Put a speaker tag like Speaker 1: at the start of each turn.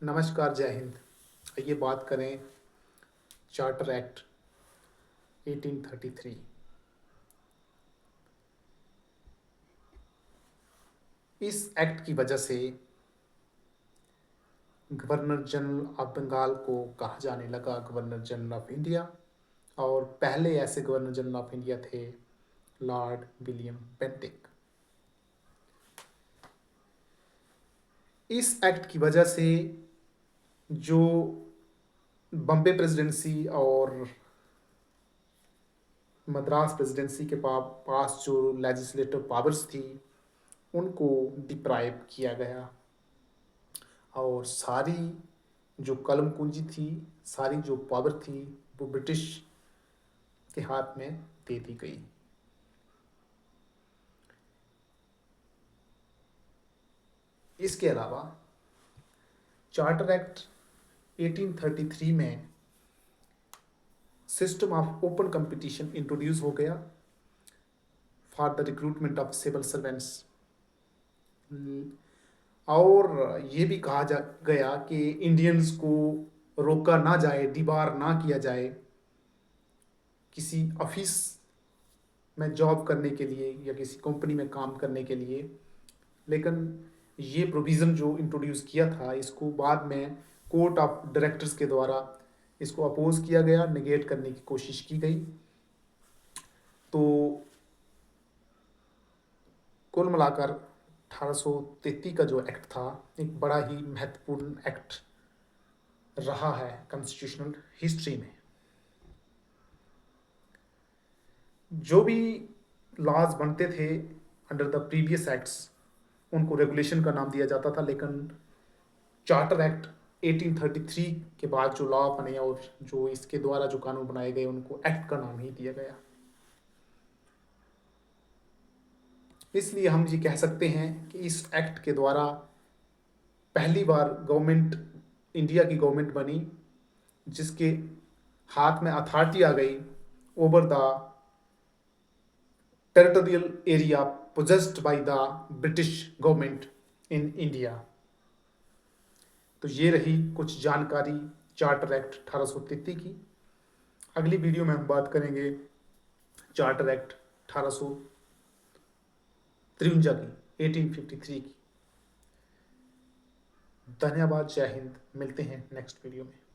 Speaker 1: नमस्कार, जय हिंद। आइए बात करें चार्टर एक्ट 1833। इस एक्ट की वजह से गवर्नर जनरल ऑफ बंगाल को कहा जाने लगा गवर्नर जनरल ऑफ इंडिया, और पहले ऐसे गवर्नर जनरल ऑफ इंडिया थे लॉर्ड विलियम बेंटिक। इस एक्ट की वजह से जो बम्बे प्रेसिडेंसी और मद्रास प्रेसिडेंसी के पास जो लेजिस्लेटिव पावर्स थी उनको डिप्राइव किया गया, और सारी जो कलम कुंजी थी, सारी जो पावर थी, वो ब्रिटिश के हाथ में दे दी गई। इसके अलावा चार्टर एक्ट 1833 में system of open competition introduce हो गया for the recruitment of civil servants, और ये भी कहा जा गया कि इंडियंस को रोका ना जाए, डिबार ना किया जाए किसी ऑफिस में जॉब करने के लिए या किसी कंपनी में काम करने के लिए। लेकिन ये प्रोविज़न जो इंट्रोड्यूस किया था, इसको बाद में कोर्ट ऑफ डायरेक्टर्स के द्वारा इसको अपोज किया गया, नेगेट करने की कोशिश की गई। तो कुल मिलाकर 1833 का जो एक्ट था एक बड़ा ही महत्वपूर्ण एक्ट रहा है कॉन्स्टिट्यूशनल हिस्ट्री में। जो भी लॉज बनते थे अंडर द प्रीवियस एक्ट्स उनको रेगुलेशन का नाम दिया जाता था, लेकिन चार्टर एक्ट 1833 के बाद जो लॉ बने और जो इसके द्वारा जो कानून बनाए गए उनको एक्ट का नाम ही दिया गया। इसलिए हम ये कह सकते हैं कि इस एक्ट के द्वारा पहली बार गवर्नमेंट, इंडिया की गवर्नमेंट बनी जिसके हाथ में अथॉरिटी आ गई over the territorial area possessed by the British government in India. तो ये रही कुछ जानकारी चार्टर एक्ट 1833 की। अगली वीडियो में हम बात करेंगे चार्टर एक्ट 1853 की, 1853 की। धन्यवाद, जय हिंद। मिलते हैं नेक्स्ट वीडियो में।